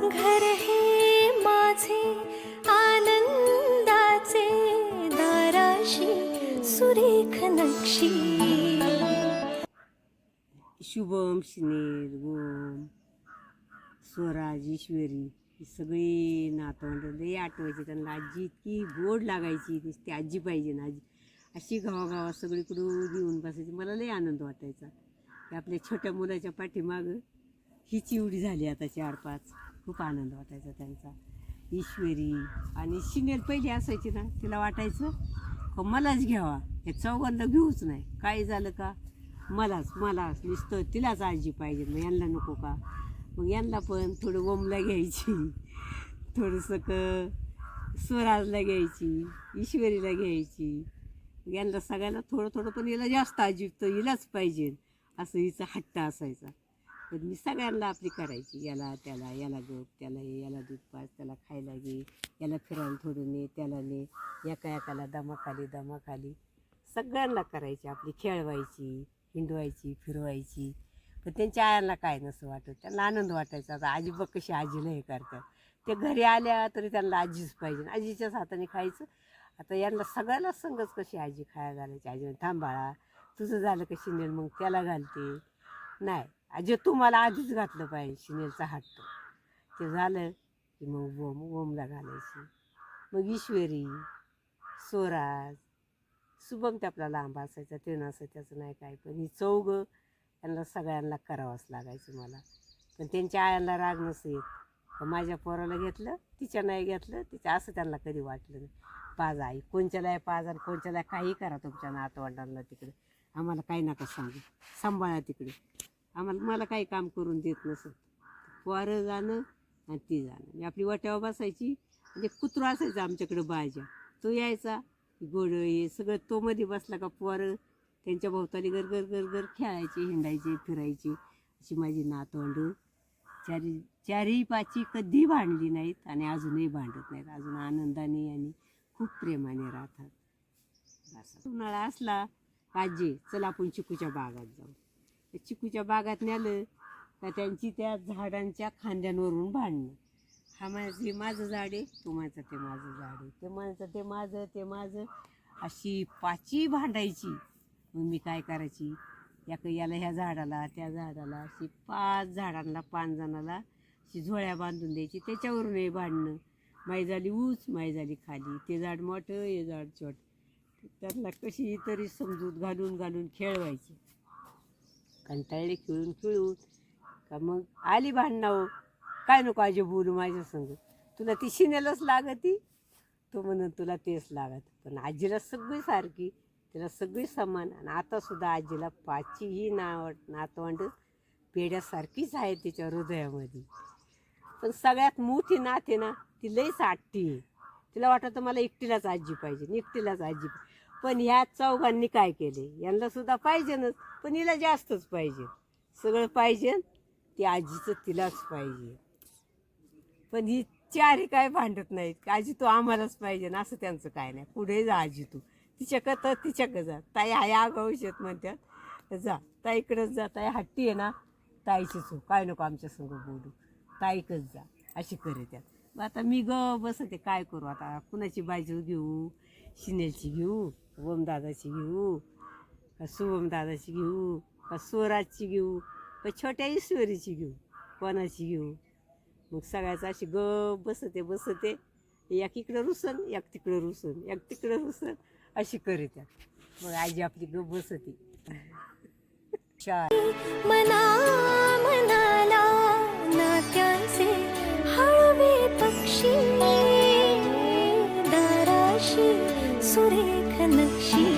घर हे माझे आनंदाचे दाराशी सुरेख नक्षी. शुभम, शिनेर, ओम, स्वराज, ईश्वरी ही सगळी नातवंड लई आठवायची. त्यांना आजी इतकी गोड लागायची. ती आजी पाहिजे ना, आजी अशी गावागावात सगळीकडून येऊन बसायची. मला लई आनंद वाटायचा की आपल्या छोट्या मुलाच्या पाठीमागं हीच एवढी झाली आता 4-5. खूप आनंद वाटायचा त्यांचा. ईश्वरी आणि शिनेर पहिली असायची ना, तिला वाटायचं का मलाच घ्यावा, हे चौघांना घेऊच नाही. काय झालं का मलाच नुसतं तिलाच आजी पाहिजे, मग यांना नको का. मग यांना पण थोडं ओमला घ्यायची, थोडंसं स्वराजला घ्यायची, ईश्वरीला घ्यायची. यांना सगळ्यांना थोडं थोडं, पण हिला जास्त आजी तर हिलाच पाहिजे असं हिचा हट्ट असायचा. पण मी सगळ्यांना आपली करायची. याला त्याला, याला गप, त्याला ये, याला दूध पाच, त्याला खायला घे, याला फिरायला थोडं ने, त्याला ने, एकाला दमाखाली सगळ्यांना करायची. आपली खेळवायची, हिंडवायची, फिरवायची. पण त्यांच्या आयांना काय नसं वाटत, त्यांना आनंद वाटायचा. आता आजी बघ कशी आजीला हे करतात. ते घरी आल्या तरी त्यांना आजीच पाहिजे, आजीच्याच हाताने खायचं. आता यांना सगळ्याला संगच कशी आजी खायला घालायची. आजी थांब बाळा, तुझं झालं का शिनेल मग त्याला घालते. नाही आजी तू मला आधीच घातलं पाहिजे. शिनेलचा हट्ट ते झालं की मग ओमला घालायची. मग ईश्वरी, स्वराज, शुभम ते आपला लांब असायचा, ते नसं त्याचं नाही काय. पण ही चौघं त्यांना सगळ्यांना करावंच लागायचं मला. पण त्यांच्या आयांना राग नसं येत, माझ्या पोराला घेतलं तिच्या नाही घेतलं तिच्या, असं त्यांना कधी वाटलं नाही. पाज आई, कोणच्याला पाज आणि कोणच्याला काही करा तुमच्या नातवंडांना तिकडे, आम्हाला काही नका सांगू, सांभाळा तिकडे. मला काही काम करून देत नसत. पोरं जाणं आणि ती जाणं. मी आपली वाट्यावर बसायची. म्हणजे कुत्रा असायचा आमच्याकडे बाजा, तो यायचा गोडं हे सगळं, तो मध्ये बसला का पोरं त्यांच्या भोवताली गरगर खेळायचे, हिंडायचे, फिरायचे. अशी माझी नातवंड चारही पाची कधी भांडली नाहीत आणि अजूनही भांडत नाहीत. अजून आनंदाने आणि खूप प्रेमाने राहतात. असं उन्हाळा असला आजी चला आपण चिकूच्या बागात जाऊ. त्या चिकूच्या बागात नेलं का त्यांची त्या झाडांच्या खांद्यांवरून भांडणं. हा माझं झाड आहे, तो म्हणायचं ते माझं झाड आहे, ते म्हणायचं ते माझं अशी पाची भांडायची. मग मी काय करायची, याला ह्या झाडाला त्या झाडाला अशी 5 झाडांना 5 जणाला अशी झोळ्या बांधून द्यायची. त्याच्यावरूनही भांडणं. माई झाली ऊच, माई झाली खाली, ते झाड मोठं हे झाड छोटं. त्यांना कशी तरी समजूत घालून खेळवायची. कंटाळले खेळून का मग आली भांडणं. काय नको आजी बोलू माझ्या संग, तुला ती शिनेलच लागती, तो म्हणून तुला तेच लागत. पण आजीला सगळी सारखी, तिला सगळी समान. आणि आतासुद्धा आजीला 5ही नातवंड पेड्यासारखीच आहे तिच्या हृदयामध्ये. पण सगळ्यात मोठी नात आहे ना, ती लईच आट्टी आहे. तिला वाटतं मला एकटीलाच आजी पाहिजे, एकटीलाच आजी. पण ह्या चौघांनी काय केले, यांना सुद्धा पाहिजेनच, पण हिला जास्तच पाहिजे. सगळं पाहिजे, ती आजीचं तिलाच पाहिजे. पण ही 4ही काय भांडत नाहीत, आजी तू आम्हालाच पाहिजे ना, असं त्यांचं काय नाही. पुढे जा आजी तू, तिच्याकडं जा. ताई हाय आगाऊशेत म्हणतात, जा ताईकडंच जा. ताई हट्टी आहे ना, ताईचीच हो, काय नको आमच्या संग बोलू, ताईकच जा, अशी करे त्यात. मग आता मी बसते, काय करू आता, कुणाची बाजू घेऊ, शिनेलची घेऊ, ओमदादाची घेऊ का शुभमदादाची घेऊ का स्वराजची घेऊ का छोट्या ईश्वरीची घेऊ, कोणाची घेऊ. मग सगळ्याचं अशी बसते. एक इकडं रुसन, एक तिकडं रुसन, अशी करे त्यात. मग आजी आपली बसते. मनाला नात्यांचे हळवे पक्षी दाराशी सुरेख नक्षी.